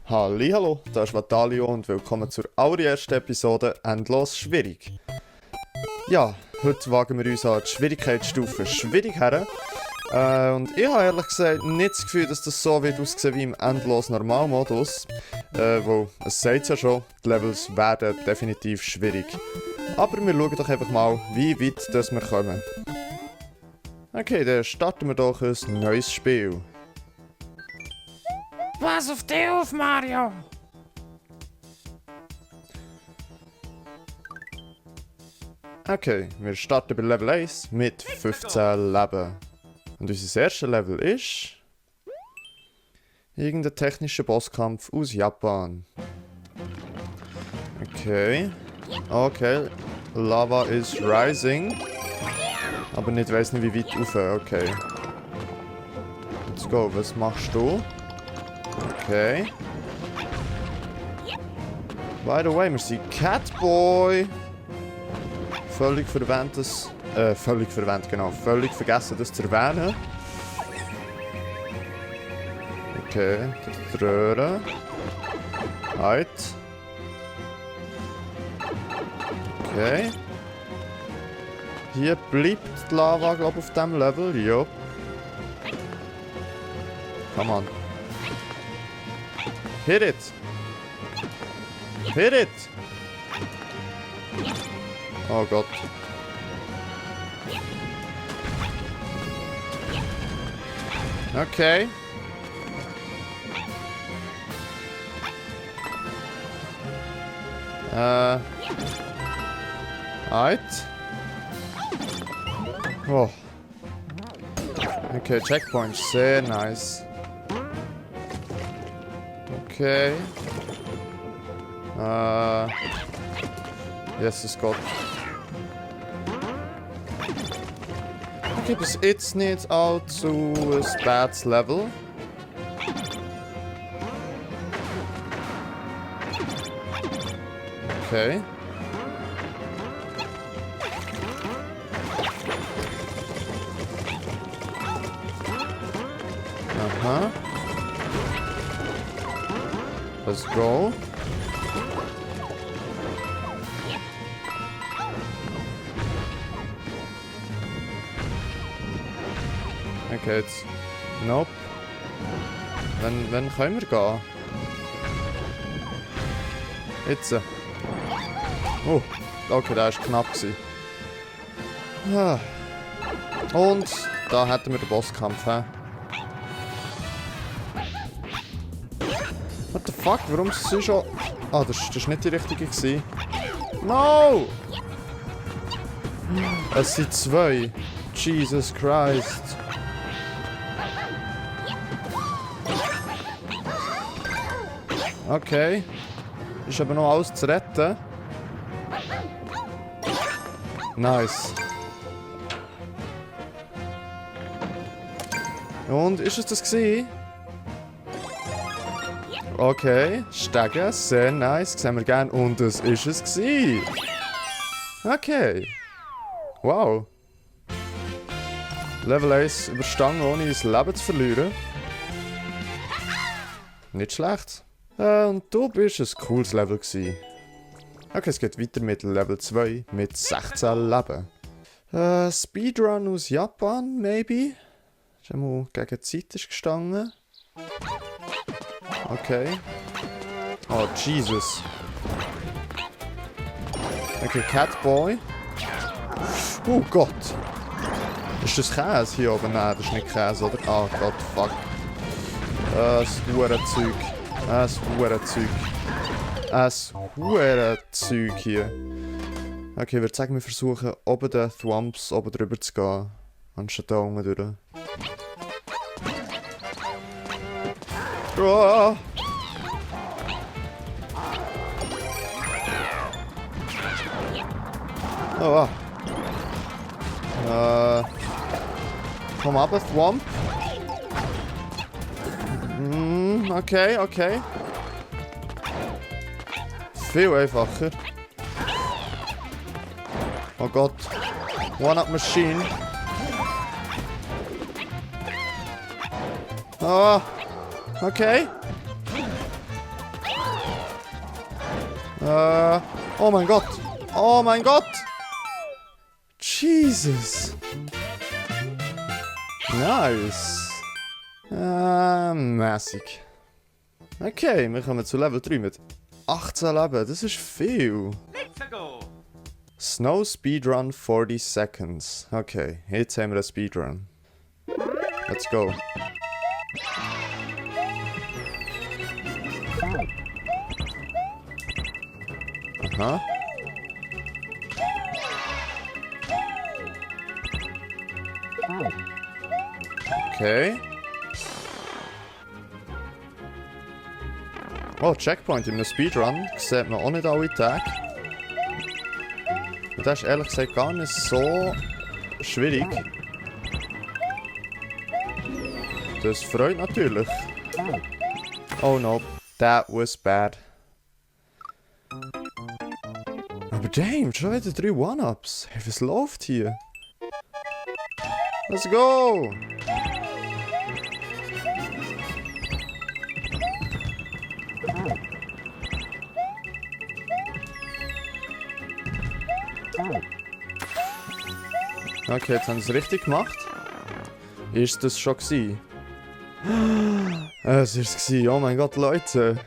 Hallihallo, das ist Vatalio und willkommen zur allerersten Episode Endlos Schwierig. Ja, heute wagen wir uns an die Schwierigkeitsstufe Schwierig her. Und ich habe ehrlich gesagt nicht das Gefühl, dass das so wird aussehen wie im Endlos Normalmodus. Weil, es sagt ja schon, die Levels werden definitiv schwierig. Aber wir schauen doch einfach mal, wie weit das wir kommen. Okay, dann starten wir doch ein neues Spiel. Pass auf dich auf, Mario! Okay, wir starten bei Level 1 mit 15 Leben. Und unser erstes Level ist... irgendein technischer Bosskampf aus Japan. Okay. Okay. Lava is rising. Aber ich weiss nicht, wie weit rauf. Okay. Let's go. Was machst du? Okay. By the way, wir sind Catboy. Völlig verwendet, genau. Völlig vergessen, das zu erwähnen. Okay, die Röhre. Halt. Okay. Hier bleibt die Lava, glaube ich, auf diesem Level. Jupp. Come on. Hit it! Hit it! Oh Gott. Okay. Right. Oh. Okay, checkpoint. Sehr nice. Okay. Yes, es geht. Okay, bis jetzt nicht allzu ein bad Level. Okay. Aha. Let's go. Okay, jetzt. Nope. Wann können wir gehen? Jetzt. Oh, okay, der war knapp. Und da hätten wir den Bosskampf. He? What the fuck? Warum ist sie schon... Ah, das war nicht die richtige gewesen. No! Es sind zwei. Jesus Christ. Okay. Ist aber noch alles zu retten. Nice. Und ist es das gewesen? Okay, Stegen, sehr nice, sehen wir gerne. Und das ist es gewesen. Okay. Wow. Level 1 überstanden, ohne das Leben zu verlieren. Nicht schlecht. Und du bist ein cooles Level gewesen. Okay, es geht weiter mit Level 2 mit 16 Leben. Speedrun aus Japan, maybe? Ist einmal gegen die Zeit gestanden. Okay. Oh, Jesus. Okay, Catboy. Oh Gott. Ist das Käse hier oben? Nein, das ist nicht Käse, oder? Oh Gott, fuck. Das Hurenzeug. Das Hurenzeug. Das Hurenzeug hier. Okay, ich würde sagen, wir versuchen, oben den Thwomps oben drüber zu gehen. Anstatt da unten durch. Oh. Oh. Komm ab, Thwomp. Okay, okay. Viel einfacher. Oh Gott. One-Up Machine. Oh. Okay. Oh mein Gott. Oh mein Gott. Jesus. Nice. Mäßig. Okay, wir kommen zu Level 3 mit 18 Leben. Das ist viel. Snow Speedrun 40 Seconds. Okay, jetzt haben wir einen Speedrun. Let's go. Aha. Okay. Oh, Checkpoint in einem Speedrun. Sieht man auch nicht alle Tage. Und das ist ehrlich gesagt gar nicht so schwierig. Das freut natürlich. Oh no, that was bad. Aber damn, schon wieder 3 One-Ups. Hey, was läuft hier? Let's go! Okay, jetzt haben sie es richtig gemacht. Ist das schon gewesen? Es ist es gewesen. Oh mein Gott, Leute.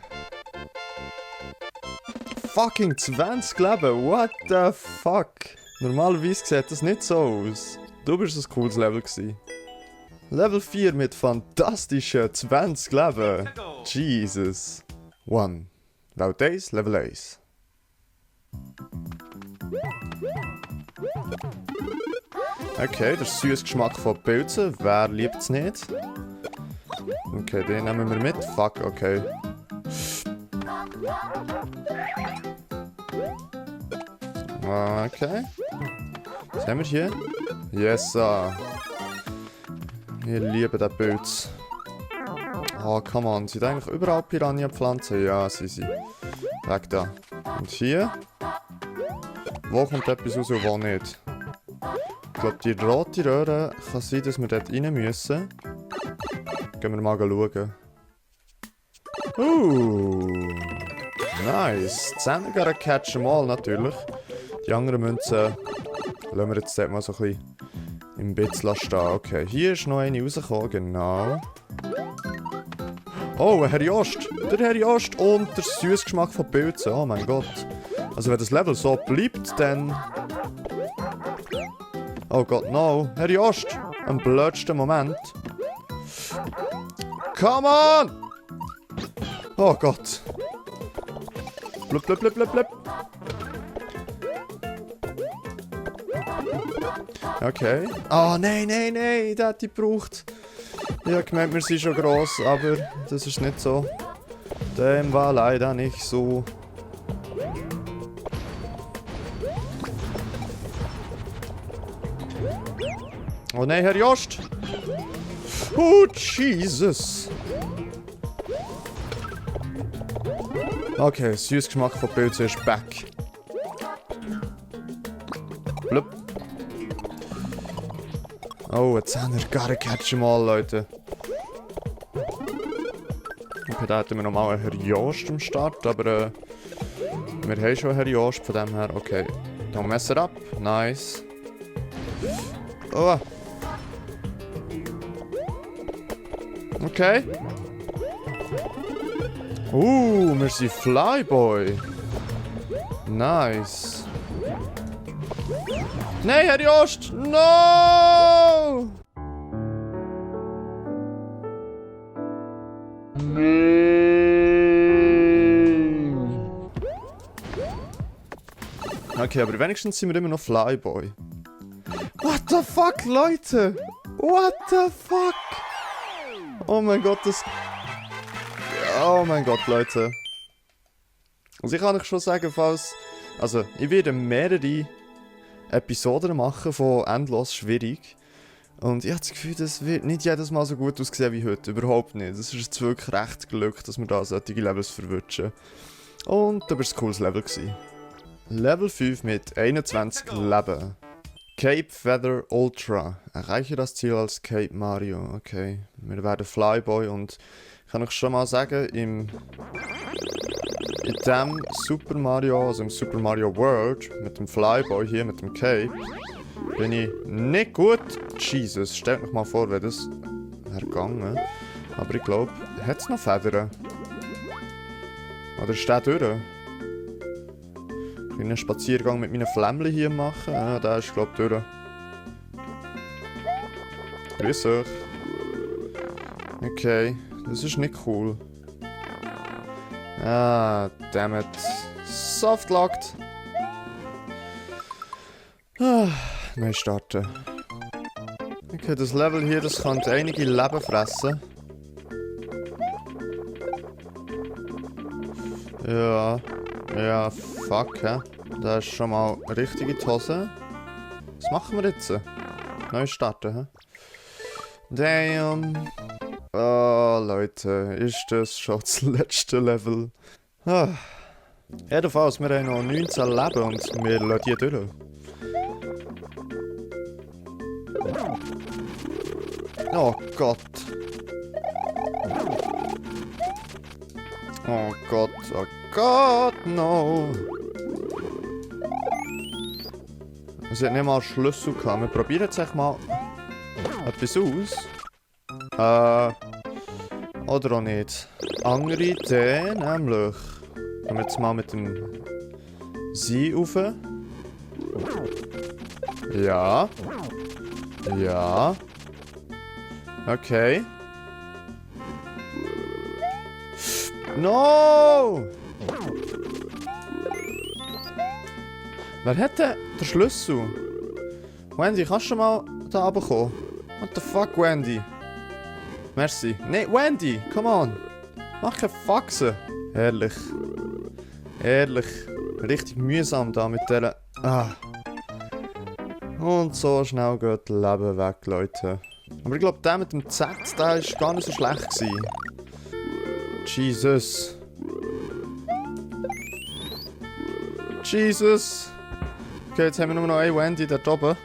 Fucking 20 Leben. What the fuck? Normalerweise sieht das nicht so aus. Du bist ein cooles Level gewesen. Level 4 mit fantastischen 20 Leben. Jesus. 1. Laut Days, Level 1. Okay, der süße Geschmack von Pilzen. Wer liebt es nicht? Okay, den nehmen wir mit. Fuck, okay. Okay. Was haben wir hier? Yes, ich liebe den Pilz. Oh, come on. Sind eigentlich überall Piranha-Pflanzen? Ja, sie. Weg da. Und hier? Wo kommt etwas raus und wo nicht? Ich glaube, die rote Röhre kann sein, dass wir dort rein müssen. Gehen wir mal schauen. Nice. 10 gotta catch them all, natürlich. Die anderen Münzen lassen wir jetzt dort mal so ein bisschen im Bitz stehen. Okay, hier ist noch eine rausgekommen, genau. Oh, Herr Jost. Der Herr Jost und der süße Geschmack von Pilzen. Oh mein Gott. Also wenn das Level so bleibt, dann... Oh Gott, no. Herr Jost. Am blödsten Moment. Come on! Oh Gott. Blub, blub, blub, blub, blub. Okay. Oh, nein, nein, nein. Der hat die gebraucht. Ich habe gemeint, wir sind schon gross, aber das ist nicht so. Dem war leider nicht so. Oh nein, Herr Jost! Oh, Jesus! Okay, süßer Geschmack von Pilzen ist back. Blub. Oh, ein Zehner. Gotta catch them all, Leute. Okay, da hatten wir nochmal einen Herr Jost am Start, aber wir haben schon einen Herr Jost, von dem her, okay. Dann Messer ab. Nice. Oh. Okay. Wir sind Flyboy. Nice. Nein, Herr Jost! No! Okay, aber wenigstens sind wir immer noch Flyboy. What the fuck, Leute? What the fuck? Oh mein Gott, das... Oh mein Gott, Leute. Also ich kann euch schon sagen, falls... Also, ich werde mehrere Episoden machen von endlos schwierig. Und ich habe das Gefühl, das wird nicht jedes Mal so gut aussehen wie heute. Überhaupt nicht. Es ist jetzt wirklich recht Glück, dass wir da solche Levels verwutschen. Und das war ein cooles Level gewesen. Level 5 mit 21 Leben. Cape Feather Ultra. Erreiche das Ziel als Cape Mario. Okay, wir werden Flyboy und ich kann euch schon mal sagen, in dem Super Mario, also im Super Mario World, mit dem Flyboy hier, mit dem Cape, bin ich nicht gut. Jesus, stellt euch mal vor, wenn das wäre gegangen. Aber ich glaube, hat es noch Federn? Oder ist der durch? Ich will einen Spaziergang mit meinen Flämmchen hier machen. Ja, der ist, glaube ich, durch. Grüß euch. Okay, das ist nicht cool. Ah, dammit. Softlocked. Ah, neu starten. Okay, das Level hier, das könnte einige Leben fressen. Ja. Ja, fuck, hä? Da ist schon mal richtig in die Hose. Was machen wir jetzt? Neu starten, hä? Damn. Oh, Leute, ist das schon das letzte Level? Ah. Jedenfalls, wir haben noch 19 Leben und wir lassen die durch. Oh Gott. Oh Gott, oh Gott, no. Es hat nicht mal einen Schlüssel gehabt. Wir probieren jetzt echt mal etwas aus. Oder auch nicht. Andere Idee, nämlich. Gehen wir jetzt mal mit dem Sie rauf. Ja. Ja. Okay. No! Wer hat denn den Schlüssel? Wendy, kannst du mal da runterkommen? What the fuck, Wendy? Merci. Nee, Wendy, come on. Mach keine Faxen. Herrlich. Ehrlich. Richtig mühsam da mit der. Ah. Und so schnell geht das Leben weg, Leute. Aber ich glaube, der mit dem Z, der war gar nicht so schlecht gewesen. Jesus. Jesus. Okay, jetzt haben wir nur noch eine Wendy dort oben.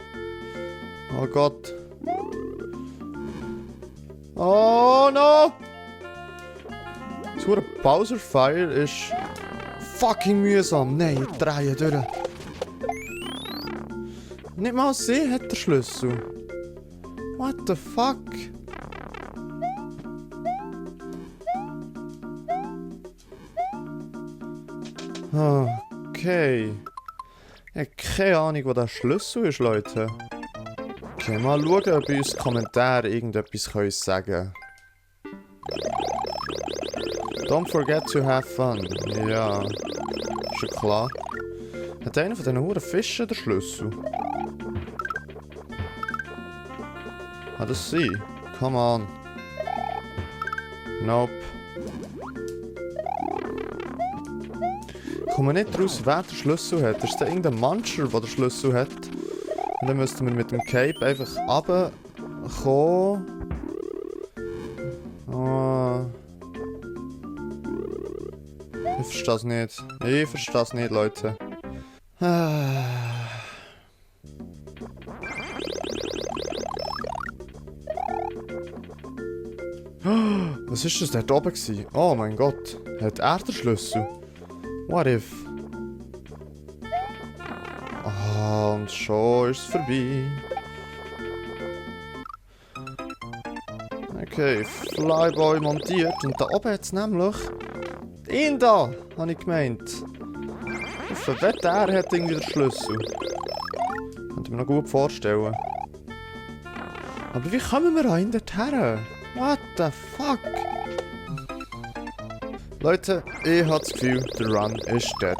Oh Gott. Oh no! Das hure Bowser Fire ist fucking mühsam. Nein, ich drehe durch. Nicht mal sie hat den Schlüssel. What the fuck? Okay. Ich habe keine Ahnung, wo der Schlüssel ist, Leute. Okay, mal schauen, ob uns Kommentare irgendetwas sagen können. Don't forget to have fun. Ja, ist ja klar. Hat einer von diesen huren Fischen den Schlüssel? Kann das sein? Come on. Nope. Ich komme nicht raus, wer den Schlüssel hat. Ist da irgendein Muncher, der den Schlüssel hat? Und dann müssten wir mit dem Cape einfach runterkommen. Oh. Ich verstehe es nicht. Ich verstehe es nicht, Leute. Was ist das dort oben gewesen? Oh mein Gott. Hat er den Schlüssel? What if? Ah, und schon ist es vorbei. Okay, Flyboy montiert. Und da oben hat es nämlich... ihn da, habe ich gemeint. Ich wette, er hat irgendwie den Schlüssel. Könnte ich mir noch gut vorstellen. Aber wie kommen wir rein dorthin? What the fuck? Leute, ich habe das Gefühl, der Run ist dead.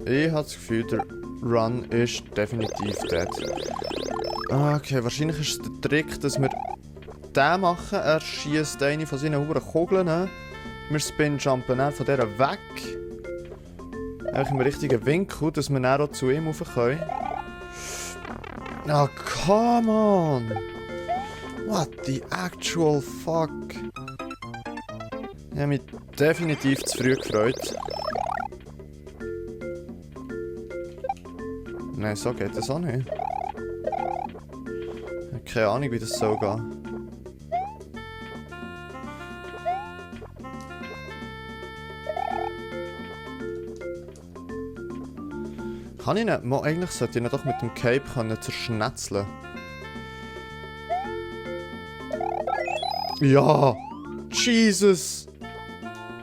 Ich habe das Gefühl, der Run ist definitiv dead. Okay, wahrscheinlich ist es der Trick, dass wir den machen. Er schießt eine von seinen Huren Kugeln. Wir spin-jumpen dann von dieser weg. Eigentlich im richtigen Winkel, dass wir dann auch zu ihm rauf können. Oh, come on! What the actual fuck? Ich habe mich definitiv zu früh gefreut. Nein, so geht das auch nicht. Ich habe keine Ahnung, wie das soll gehen. Kann ich nicht? Eigentlich sollte ich ihn doch mit dem Cape können zerschnetzeln. Ja! Jesus!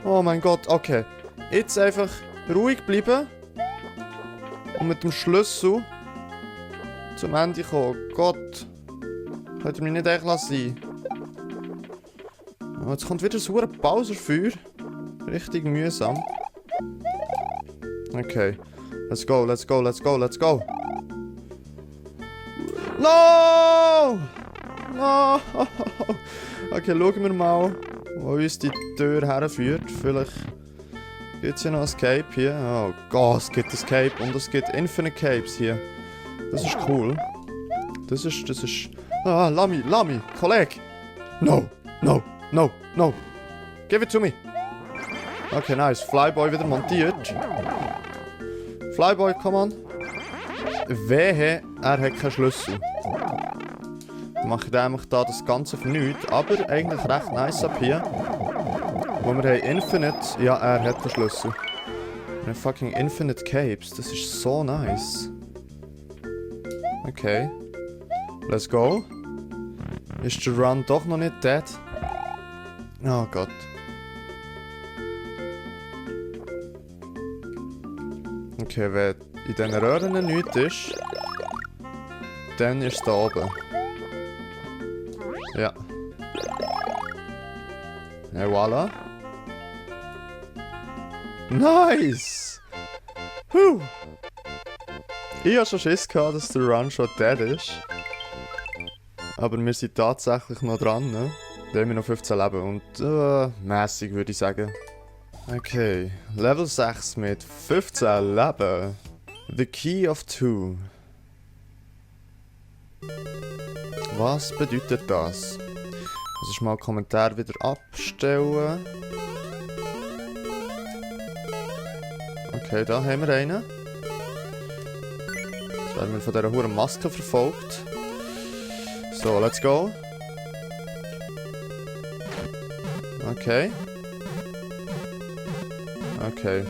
Oh mein Gott, okay. Jetzt einfach ruhig bleiben. Und mit dem Schlüssel zum Ende kommen. Gott. Könnt ihr mich nicht echt lassen? Oh, jetzt kommt wieder so ein Bowser-Feuer. Richtig mühsam. Okay. Let's go, let's go, let's go, let's go. No! No! Okay, schauen wir mal, wo uns die Tür herführt. Vielleicht gibt es ja noch ein Cape hier. Oh Gott, es gibt ein Cape und es gibt Infinite Capes hier. Das ist cool. Das ist... Ah, Lami, Kollege! No, no, no, no! Give it to me! Okay, nice. Flyboy wieder montiert. Flyboy, come on. Wehe, er hat keinen Schlüssel. Dann mache ich nämlich da das Ganze für nichts. Aber eigentlich recht nice ab hier. Wo wir haben Infinite... Ja, er hat den Schlüssel. Wir haben fucking Infinite Capes. Das ist so nice. Okay. Let's go. Ist der Run doch noch nicht dead? Oh Gott. Okay, wenn in diesen Röhren nichts ist, dann ist es da oben. Ja. Ja, voilà. Nice! Huh! Ich hatte schon Schiss gehabt, dass der Run schon dead ist. Aber wir sind tatsächlich noch dran, ne? Da haben wir noch 15 Leben und mäßig würde ich sagen. Okay, Level 6 mit 15 Leben. The Key of Two. Was bedeutet das? Das ist mal Kommentar wieder abstellen. Okay, da haben wir einen. Jetzt werden wir von dieser hohen Maske verfolgt. So, let's go. Okay. Okay.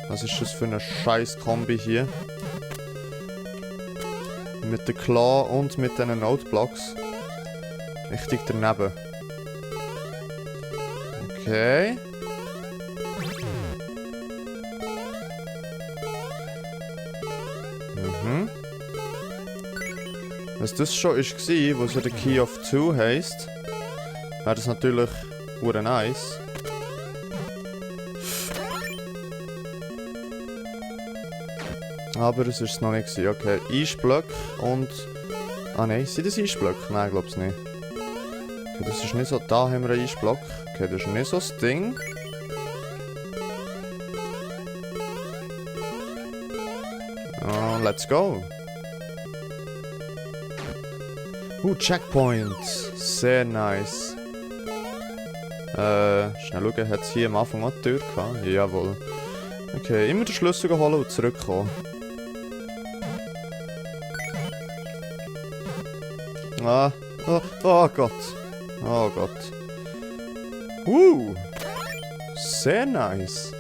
Was ist das für eine scheiß Kombi hier? Mit der Claw und mit diesen Noteblocks. Richtig daneben. Okay. Mhm. Wenn das schon war, wo so der Key of Two heisst, wäre das natürlich hure nice. Aber es ist noch nicht gewesen. Okay, Eisblöcke und... Ah nein, sind das Eisblöcke? Nein, ich glaube es nicht. Okay, das ist nicht so... Da haben wir einen Eisblock. Okay, das ist nicht so das Ding. Oh, let's go. Checkpoint. Sehr nice. Schnell schauen, hat es hier am Anfang auch die Tür gehabt? Jawohl. Okay, immer den Schlüssel holen und zurückkommen. Ah, oh Gott. Oh Gott. Sehr nice.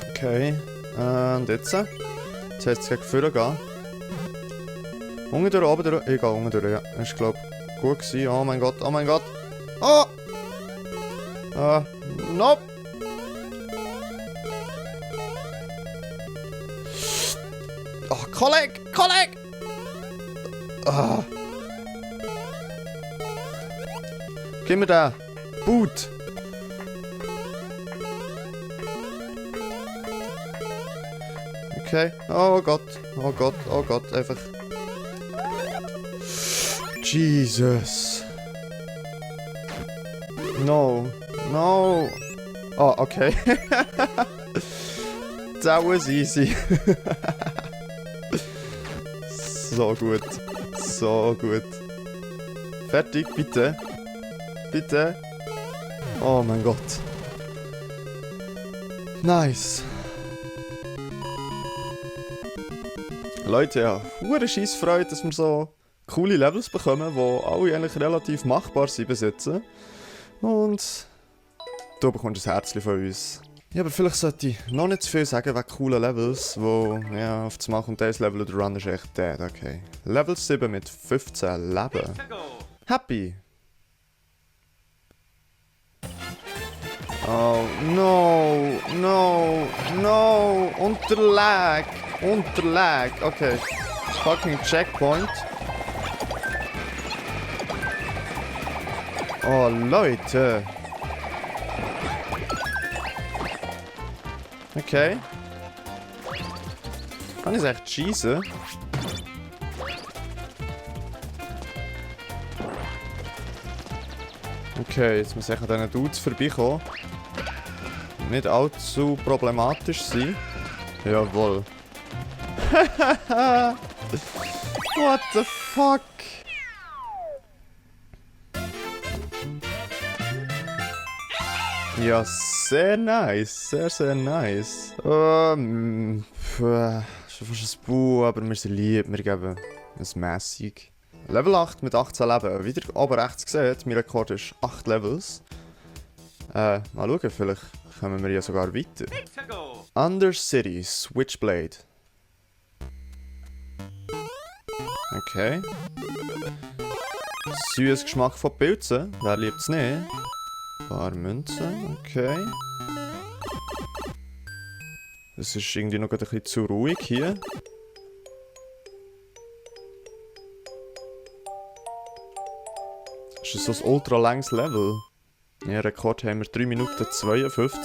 Okay, und jetzt? Jetzt heißt es gegen vorne gehen. Unten durch, oben durch. Ich gehe unten durch, ja. Das ist, glaube ich, gut gewesen. Oh mein Gott, oh mein Gott. Oh! Nope! Oh, Kollege! Ah. Gib mir den! Boot! Okay. Oh Gott, einfach. Jesus. No. Oh, okay. That was easy. So gut. Fertig, bitte. Oh mein Gott. Nice. Leute, ja, hure Scheissfreude, dass wir so coole Levels bekommen, die alle eigentlich relativ machbar sind besitzen. Und du bekommst ein Herzchen von uns. Ja, aber vielleicht sollte ich noch nicht zu viel sagen wegen coolen Levels, wo, ja, auf das Mal kommt dieses Level oder Run ist echt dead, okay. Level 7 mit 15 Leben. Happy! Oh, no, no, no, Unterlag, okay. Fucking Checkpoint. Oh, Leute. Okay. Kann ich echt schießen? Okay, jetzt muss ich an diesen Dudes vorbeikommen. Nicht allzu problematisch sein. Jawohl. What the fuck? Ja, sehr nice. Sehr, sehr nice. Schon fast ein Bu, aber wir sind lieb. Wir geben ein mässig. Level 8 mit 18 Leben. Wieder oben rechts gesehen, mein Rekord ist 8 Levels. Mal schauen, vielleicht kommen wir ja sogar weiter. Undercity Switchblade. Okay. Süßes Geschmack von Pilzen. Wer liebt es nicht? Ein paar Münzen. Okay. Es ist irgendwie noch ein bisschen zu ruhig hier. Das ist so ein ultra langes Level. Ja, Rekord haben wir 3 Minuten 52.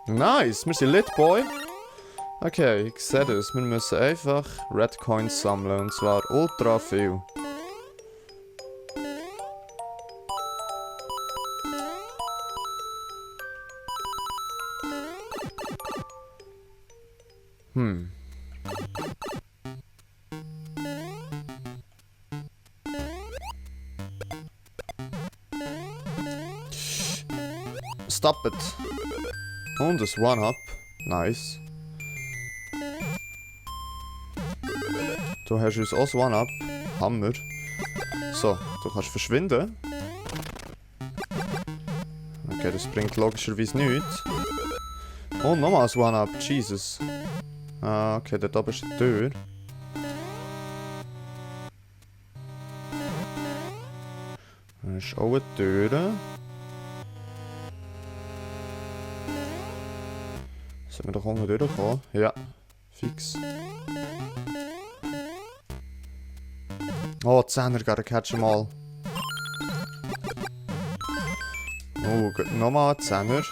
Nice, wir sind Lit Boy. Okay, ich sehe das. Wir müssen einfach Red Coins sammeln. Und zwar ultra viel. Stop it. Und das One-Up. Nice. Du hast uns auch das One-Up. Hammer. So, du kannst verschwinden. Okay, das bringt logischerweise nichts. Und nochmal ein One-Up. Jesus. Ah, okay, dort oben ist die Tür. Da ist auch eine Tür. Sollen wir doch unten durchkommen? Ja, fix. Oh, 10er, gotta catch em all. Oh, nochmal ein 10er.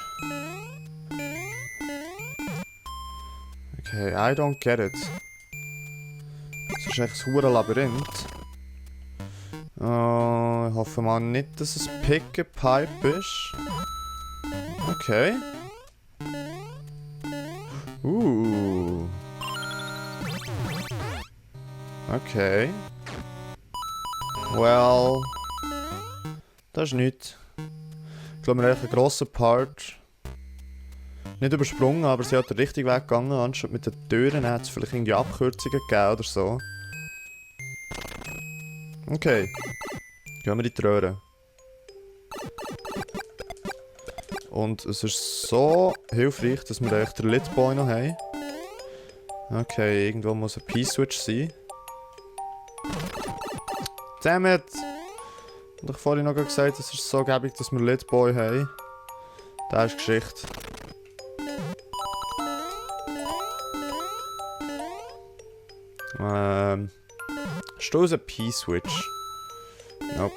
Okay, I don't get it. Das ist echt ein verdammtes Labyrinth. Oh, ich hoffe mal nicht, dass es Pick a Pipe ist. Okay. Okay. Well. Das ist nichts. Ich glaube, wir haben einen grossen Part nicht übersprungen, aber sie hat den richtigen Weg gegangen. Anstatt mit den Türen hat es vielleicht irgendwie Abkürzungen gegeben oder so. Okay. Gehen wir in die Röhre. Und es ist so hilfreich, dass wir echt den Lit Boy noch haben. Okay, irgendwo muss ein P-Switch sein. Damn it! Und ich vorhin noch gesagt, es ist so gäbig, dass wir Lit Boy haben. Das ist Geschichte. Stoß ein P-Switch. Nope.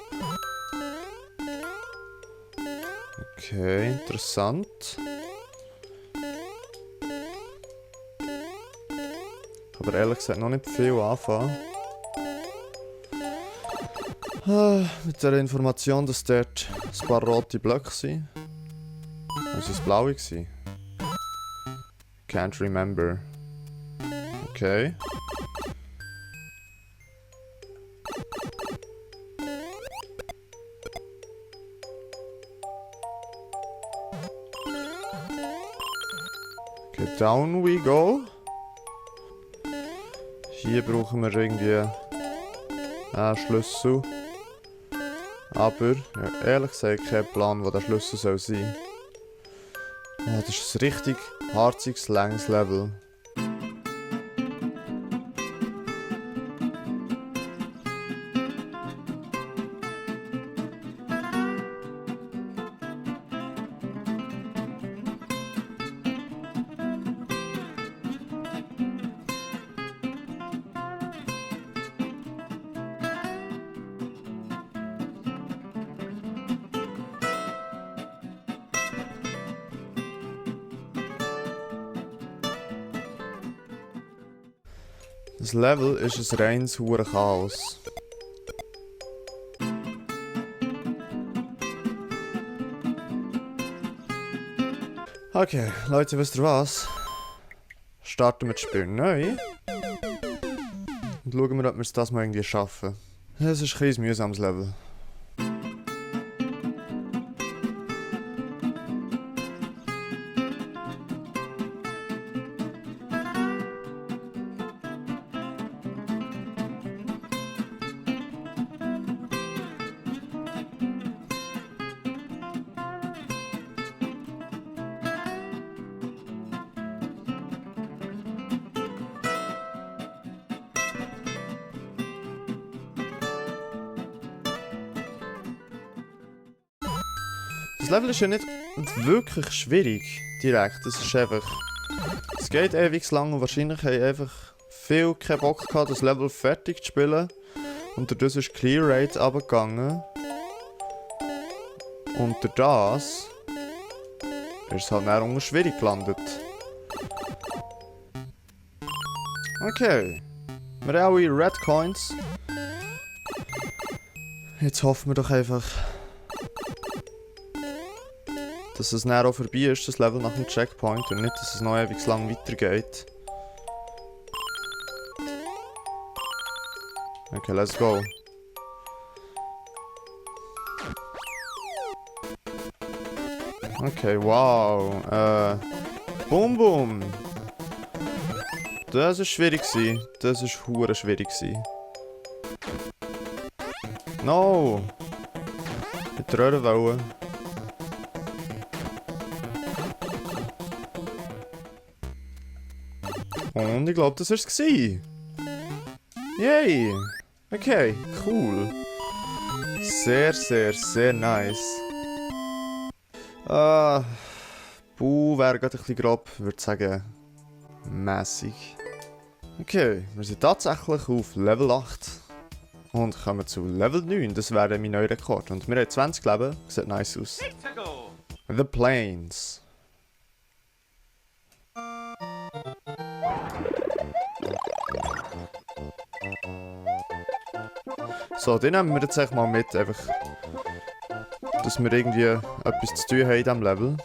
Okay, interessant. Aber ehrlich gesagt noch nicht viel anfangen. Mit der Information, dass dort ein paar rote Blöcke sind. Also das blaue war. Can't remember. Okay. Okay, down we go. Hier brauchen wir irgendwie Schlüssel. Aber, ja, ehrlich gesagt, kein Plan, wo der Schlüssel soll sein. Oh, das ist ein richtig harziges, langes Level. Das Level ist ein reines Chaos. Okay, Leute, wisst ihr was? Starten wir das Spiel neu. Und schauen wir, ob wir es das mal irgendwie schaffen. Es ist ein bisschen ein mühsames Level. Das Level ist ja nicht wirklich schwierig, direkt. Es ist einfach... Es geht ewig lang und wahrscheinlich haben einfach viel keinen Bock gehabt, das Level fertig zu spielen. Und dadurch ist die Clear Rate runtergegangen. Und durch das... ist es halt dann unter schwierig gelandet. Okay. Wir haben alle Red Coins. Jetzt hoffen wir doch einfach... dass es näher auch vorbei ist, das Level nach dem Checkpoint, und nicht, dass es noch ewig lang weitergeht. Okay, let's go. Okay, wow. Boom Boom. Das ist schwierig gewesen. Das ist hure schwierig gewesen. No! Mit der Röhrenwelle. Und ich glaube, das war es. Yay! Okay, cool. Sehr, sehr, sehr nice. Buh, wäre gerade ein bisschen grob, würde sagen, mäßig. Okay, wir sind tatsächlich auf Level 8. Und kommen zu Level 9, das wäre mein neuer Rekord. Und wir haben 20 Leben, sieht nice aus. The Plains. So, den nehmen wir jetzt echt mal mit, einfach, dass wir irgendwie etwas zu tun haben in diesem Level.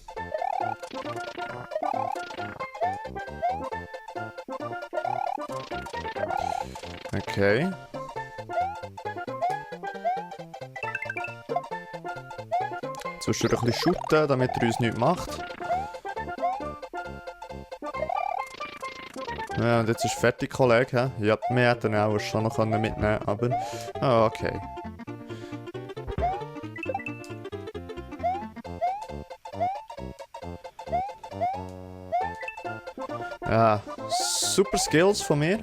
Okay. Zwischendurch ein bisschen shooten, damit er uns nichts macht. Ja, und jetzt ist fertig, Kollege. Ja, wir hätten ihn auch schon noch mitnehmen können, aber... Oh, okay. Ja, super Skills von mir.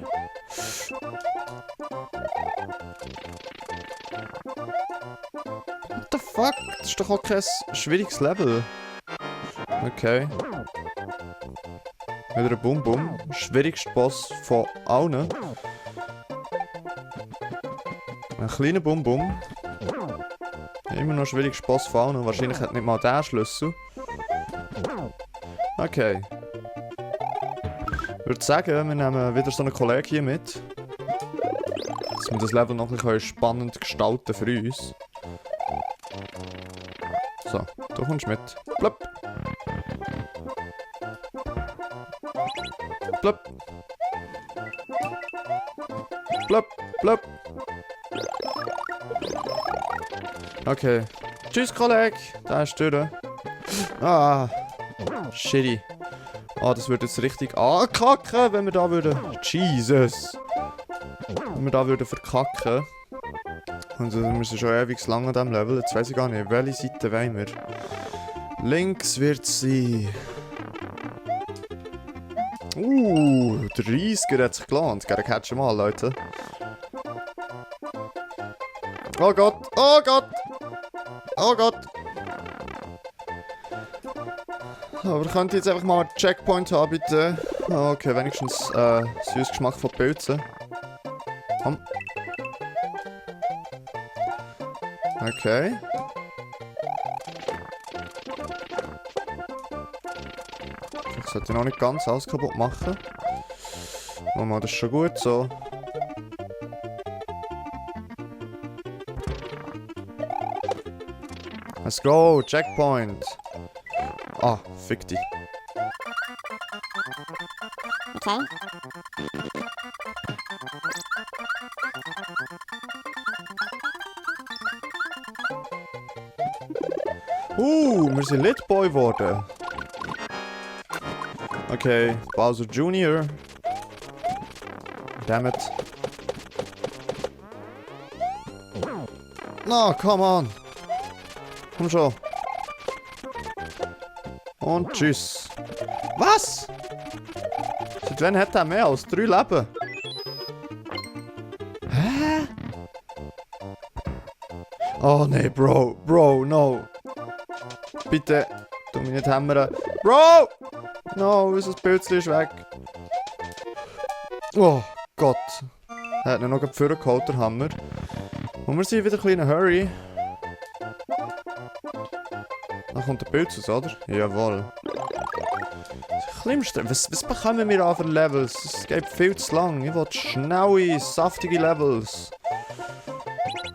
What the fuck? Das ist doch auch kein schwieriges Level. Okay. Wieder ein Bum Bum. Schwierigster Boss von allen. Ein kleiner Bum Bum. Immer noch schwierigster Boss von allen. Wahrscheinlich hat nicht mal der Schlüssel. Okay. Ich würde sagen, wir nehmen wieder so einen Kollegen hier mit. Dass wir das Level noch ein bisschen spannend gestalten für uns. So, du kommst mit. Blöpp. Blöpp. Blöpp, blöpp. Okay. Tschüss, Kollege. Da ist die Tür. Ah. Shitty. Ah, das würde jetzt richtig ankacken, wenn wir da würden... Jesus. Wenn wir da würden verkacken. Und wir sind schon ewig lang an diesem Level. Jetzt weiss ich gar nicht, welche Seite wollen wir. Links wird sie. 30er hat sich gelohnt. Gerne catchen mal, Leute. Oh Gott, oh Gott! Oh Gott! Aber ich könnte jetzt einfach mal einen Checkpoint haben, bitte. Okay, wenigstens süßes Geschmack von Pilzen. Komm. Okay. Ich sollte noch nicht ganz alles kaputt machen. Oh, das ist schon gut so. Let's go, Checkpoint. Ah, fick dich. Okay. Wir sind Litboy geworden. Okay, Bowser Jr. Damn it. No, come on. Komm schon. Und tschüss. Was? Seit wann hat er mehr als 3 Leben? Hä? Oh nee, Bro. Bro, no. Bitte, tu mich nicht hämmern. Bro! No, unser Pilzchen ist weg. Oh Gott. Er hat ihn noch vorgeholt, der Hammer. Und wir sind wieder ein kleiner Hurry. Dann kommt der Pilz raus, oder? Jawohl. Das Schlimmste. Was bekommen wir an für Levels? Es geht viel zu lang. Ich will schnelle, saftige Levels.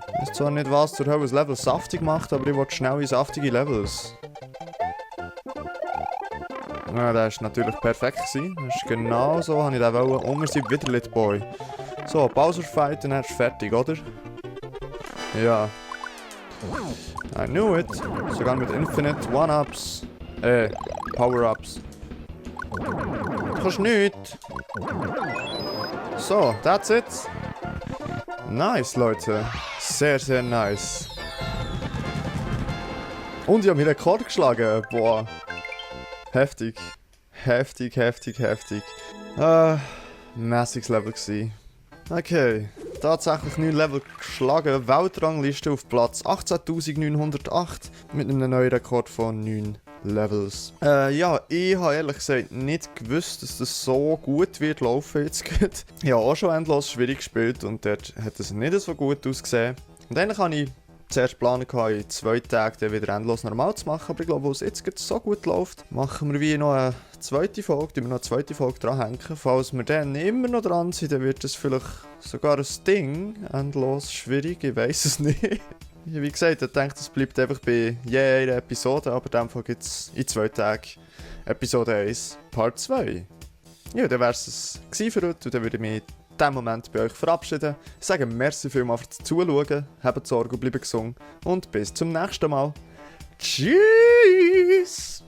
Ich weiß zwar nicht, was zur Hölle das Level saftig macht, aber ich will schnelle, saftige Levels. Ja, das war natürlich perfekt. Das ist genau so, habe ich den wollen. Und wir sind wieder Litboy. So, Bowser Fight, dann ist fertig, oder? Ja. I knew it. Sogar mit Infinite One-Ups. Power-Ups. Du kannst nichts. So, that's it. Nice, Leute. Sehr, sehr nice. Und ich habe mir Rekord geschlagen. Boah. Heftig. Heftig, heftig, heftig. Mäßiges Level gewesen. Okay. Tatsächlich 9 Level geschlagen. Weltrangliste auf Platz 18.908 mit einem neuen Rekord von 9 Levels. Ja, ich habe ehrlich gesagt nicht gewusst, dass das so gut wird laufen jetzt gerade. Ich habe auch schon endlos schwierig gespielt und dort hat es nicht so gut ausgesehen. Und eigentlich habe ich zuerst geplant, in 2 Tagen dann wieder endlos normal zu machen, aber ich glaube, wo es jetzt gerade so gut läuft, machen wir wie noch eine zweite Folge, noch eine zweite Folge dranhängen. Falls wir dann immer noch dran sind, dann wird es vielleicht sogar ein Ding, endlos schwierig, ich weiß es nicht. Wie gesagt, ich denke, es bleibt einfach bei jeder Episode, aber in dem Fall gibt es in 2 Tagen Episode 1, Part 2. Ja, dann wäre es für heute und dann würde ich mich in diesem Moment bei euch verabschieden. Ich sage merci vielmals fürs Zuschauen, habt Sorge und bleibt gesund und bis zum nächsten Mal. Tschüss!